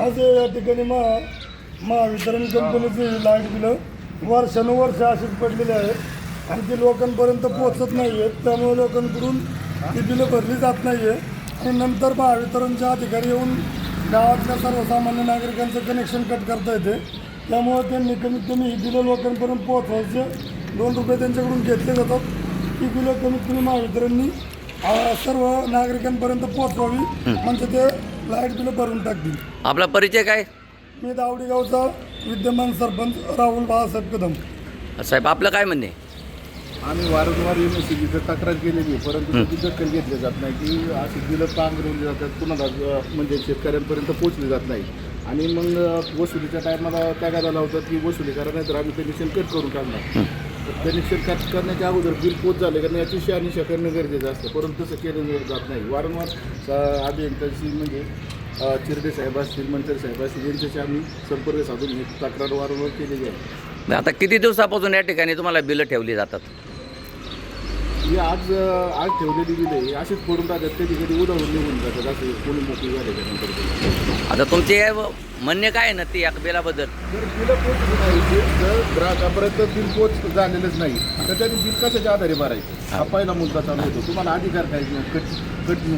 आज या ठिकाणी महावितरण कंपनीची लाईट बिलं वर्षानुवर्ष अशीच पडलेली आहेत आणि ती लोकांपर्यंत पोहोचत नाही आहेत. त्यामुळे लोकांकडून ती बिलं भरली जात नाही आहे आणि नंतर महावितरणचे अधिकारी येऊन गावातल्या सर्वसामान्य नागरिकांचं कनेक्शन कट करता येते. त्यामुळे त्यांनी कमीत कमी ही बिलं लोकांपर्यंत पोहोचवायचे 2 रुपये त्यांच्याकडून घेतले जातात. ही बिलं कमीत कमी महावितरणनी सर्व नागरिकांपर्यंत पोहोचवावी म्हणजे ते लाईट बिलं भरून टाकतील. आपला परिचय काय? मी दावडी गावचा विद्यमान सरपंच राहुल बाळासाहेब कदम. साहेब आपलं काय म्हणणे? आम्ही वारंवार MSEBीचं तक्रार केलेली आहे, परंतु त्याची दखल घेतली जात नाही की अशी बिलं पांघरवली जातात, कुणाला म्हणजे शेतकऱ्यांपर्यंत पोहोचली जात नाही. आणि मग वसुलीच्या टायमाला त्या झाला होता की वसुली करा नाही तर आम्ही कनेक्शन कट करून टाकणार. तर कनेक्शन कट करण्याच्या अगोदर बिल पोच झाले कारण याची शहानिशा करणं गरजेचं असतं, परंतु तसं केलं जात नाही. वारंवार अभियंत्यांशी म्हणजे चिरडे साहेब असतील, मंत्री साहेब असतील यांच्याशी आम्ही संपर्क साधून ही तक्रार वारंवार केलेली आहे. आता किती दिवसापासून या ठिकाणी तुम्हाला बिलं ठेवली जातात? ही आज ठेवलेली बिले अशीच पडून राहतात, कधी कधी उधारून निघून जातात असे कोणी मोकळी झाल्याच्यानंतर. आता तुमचे म्हणणे काय आहे ना ती या बिलाबद्दल? जर बिलं पोचली नाही, जर ग्राहकापर्यंत बिल पोच झालेलंच नाही तर त्यांनी बिल कशाच्या आधारे भरायचं हा पहिला मुद्दा चालू होतो. तुम्हाला अधिकार काय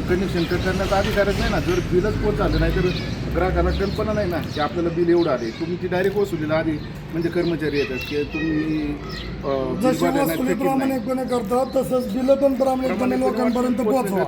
कनेक्शन कट करण्याचा अधिकारच नाही ना. जर बिलच पोच झालं नाही तर ग्राहकांना कल्पना नाही ना की आपल्याला बिल एवढं आले. तुमची डायरेक्ट वसुलीला आधी म्हणजे कर्मचारी येतात की तुम्ही जशी वसुली प्रामाणिकपणे करतात तसंच बिलं पण प्रामाणिकपणे लोकांपर्यंत पोहोचवा.